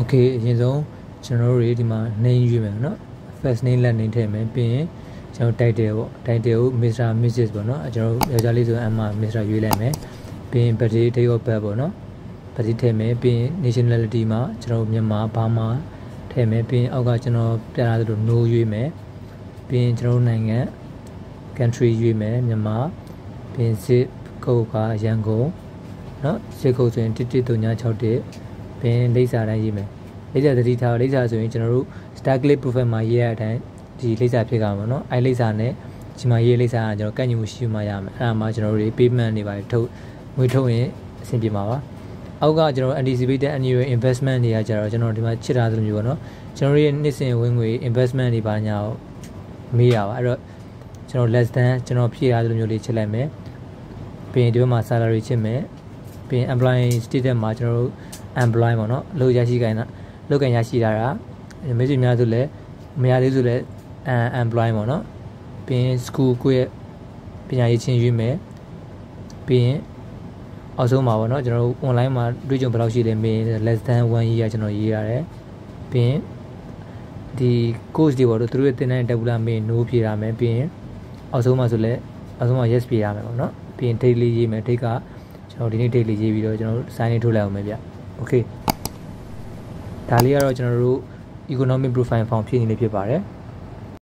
Okay အရင်ဆုံးကျွန်တော်တို့ဒီမှာ name ရွေးမယ်နော် first name last name ထည့်မယ်ပြီးရင်ကျွန်တော် title ပေါ့ title ကို Mr. Mrs ပေါ့နော်ကျွန်တော်ယောက်ျားလေးဆိုရင် Mr. ရွေးလိုက်မယ်ပြီးရင် birthday date of birth ပေါ့နော် birthday ထည့်မယ်ပြီးရင် nationality မှာကျွန်တော်မြန်မာဘာမှာထည့်မယ်ပြီးရင်အောက်ကကျွန်တော်ပြထားသလို no ရွေးမယ်ပြီးရင်ကျွန်တော်နိုင်ငံ country ရွေးမယ်မြန်မာပြီးရင် zip code ကရန်ကုန်နော် zip code ဆိုရင်11361ပြီးရင်လိပ်စာတိုင်းရေးမယ်လိပ်စာသတိထားလိပ်စာဆိုရင်ကျွန်တော်တို့ starclicks profile မှာရေးရတဲ့အတိုင်းဒီလိပ်စာဖြစ်ကြမှာနော်အဲလိပ်စာနဲ့ဒီမှာရေးလိပ်စာကကျွန်တော်ကန့်ညီမှုရှိမှရမယ်အဲ့ဒါမှကျွန်တော်တို့ payment တွေပါထုတ်ငွေထုတ်ရင်အဆင်ပြေမှာပါအောက်ကကျွန်တော် anticipated annual investment တွေကကြတော့ကျွန်တော်ဒီမှာချစ်ထားသလိုမျိုးပေါ့နော်ကျွန်တော်ရဲ့နှစ်စဉ်ဝင်ငွေ investment တွေပါညာကိုမေးရပါအဲ့တော့ကျွန်တော် less than ကျွန်တော်ဖြည့်ထားသလိုမျိုးလေးချစ်လိုက်မယ်ပြီးရင်ဒီဘက်မှာ salary ချစ်မယ်ပြီးရင် employee status မှာကျွန်တော်တို့ employee ပေါ့နော်လောက်ရရှိခိုင်းတာလောက်ကန်ရရှိတာမိတ်ဆွေများဆိုလည်းမရသေးဆိုလည်းemployee ပေါ့နော်ပြီးရင် school ကိုရဲ့ပညာရေးချင်းရွေးမယ်ပြီးရင်အောက်ဆုံးမှာပေါ့နော်ကျွန်တော်တို့ online မှာတွေ့ကြုံဘယ်လောက်ရှိလဲမေး less than 1 year ကျွန်တော်ရေးရတယ်ပြီးရင်ဒီ course တွေပေါ့တို့သူတို့ရဲ့သင်တန်းတက်ဘူးလားမေး no ဖြေရမယ်ပြီးရင်အောက်ဆုံးမှာဆိုလည်းအောက်ဆုံးမှာ yes ဖြေရမယ်ပေါ့နော်ပြီးရင် date လေးရေးမယ် date ကကျွန်တော်ဒီနေ့ date လေးရေးပြီးတော့ကျွန်တော်တို့ sign in ထုတ်လိုက်အောင်မယ်ဗျ okay ဒါလေးကတော့ကျွန်တော်တို့ economic profile form ဖြည့်နေလေးဖြစ်ပါတယ်